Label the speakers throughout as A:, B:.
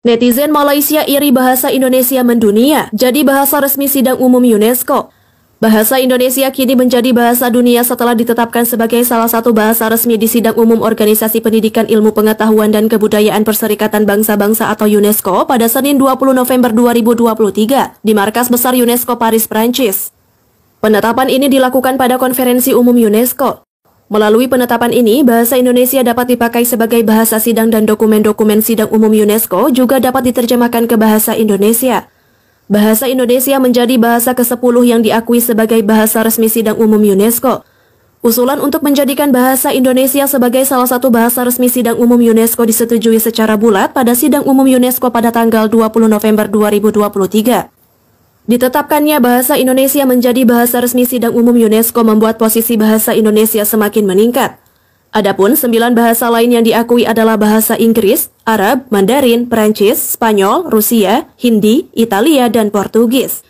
A: Netizen Malaysia iri bahasa Indonesia mendunia, jadi bahasa resmi sidang umum UNESCO. Bahasa Indonesia kini menjadi bahasa dunia setelah ditetapkan sebagai salah satu bahasa resmi di sidang umum Organisasi Pendidikan Ilmu Pengetahuan dan Kebudayaan Perserikatan Bangsa-Bangsa atau UNESCO pada Senin 20 November 2023 di Markas Besar UNESCO Paris, Prancis. Penetapan ini dilakukan pada konferensi umum UNESCO. Melalui penetapan ini, bahasa Indonesia dapat dipakai sebagai bahasa sidang dan dokumen-dokumen sidang umum UNESCO juga dapat diterjemahkan ke bahasa Indonesia. Bahasa Indonesia menjadi bahasa ke-10 yang diakui sebagai bahasa resmi sidang umum UNESCO. Usulan untuk menjadikan bahasa Indonesia sebagai salah satu bahasa resmi sidang umum UNESCO disetujui secara bulat pada sidang umum UNESCO pada tanggal 20 November 2023. Ditetapkannya bahasa Indonesia menjadi bahasa resmi sidang umum UNESCO membuat posisi bahasa Indonesia semakin meningkat. Adapun 9 bahasa lain yang diakui adalah bahasa Inggris, Arab, Mandarin, Perancis, Spanyol, Rusia, Hindi, Italia, dan Portugis.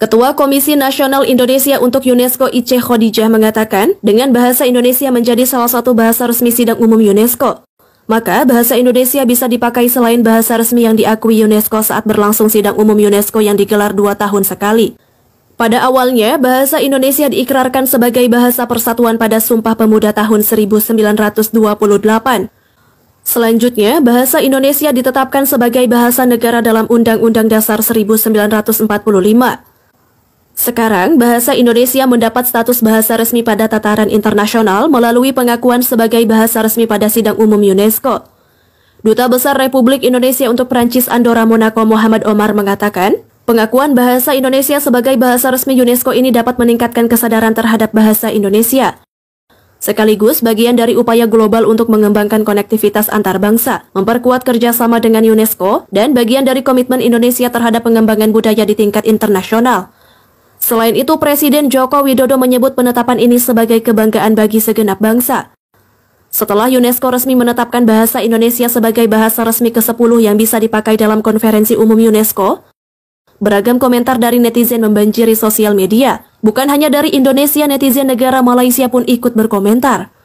A: Ketua Komisi Nasional Indonesia untuk UNESCO Ice Khadijah mengatakan, dengan bahasa Indonesia menjadi salah satu bahasa resmi sidang umum UNESCO, maka bahasa Indonesia bisa dipakai selain bahasa resmi yang diakui UNESCO saat berlangsung sidang umum UNESCO yang digelar 2 tahun sekali. Pada awalnya, bahasa Indonesia diikrarkan sebagai bahasa persatuan pada Sumpah Pemuda tahun 1928. Selanjutnya, bahasa Indonesia ditetapkan sebagai bahasa negara dalam Undang-Undang Dasar 1945. Sekarang, bahasa Indonesia mendapat status bahasa resmi pada tataran internasional melalui pengakuan sebagai bahasa resmi pada sidang umum UNESCO. Duta Besar Republik Indonesia untuk Prancis Andorra Monaco Muhammad Omar mengatakan, pengakuan bahasa Indonesia sebagai bahasa resmi UNESCO ini dapat meningkatkan kesadaran terhadap bahasa Indonesia. Sekaligus bagian dari upaya global untuk mengembangkan konektivitas antar bangsa, memperkuat kerjasama dengan UNESCO, dan bagian dari komitmen Indonesia terhadap pengembangan budaya di tingkat internasional. Selain itu, Presiden Joko Widodo menyebut penetapan ini sebagai kebanggaan bagi segenap bangsa. Setelah UNESCO resmi menetapkan bahasa Indonesia sebagai bahasa resmi ke-10 yang bisa dipakai dalam konferensi umum UNESCO, beragam komentar dari netizen membanjiri sosial media. Bukan hanya dari Indonesia, netizen negara Malaysia pun ikut berkomentar.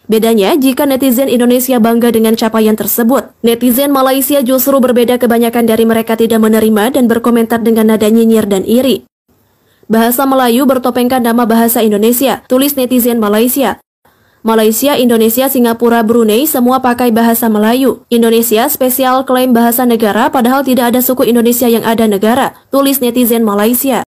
A: Bedanya, jika netizen Indonesia bangga dengan capaian tersebut, netizen Malaysia justru berbeda, kebanyakan dari mereka tidak menerima dan berkomentar dengan nada nyinyir dan iri. Bahasa Melayu bertopengkan nama bahasa Indonesia, tulis netizen Malaysia. Malaysia, Indonesia, Singapura, Brunei semua pakai bahasa Melayu. Indonesia spesial klaim bahasa negara padahal tidak ada suku Indonesia yang ada negara, tulis netizen Malaysia.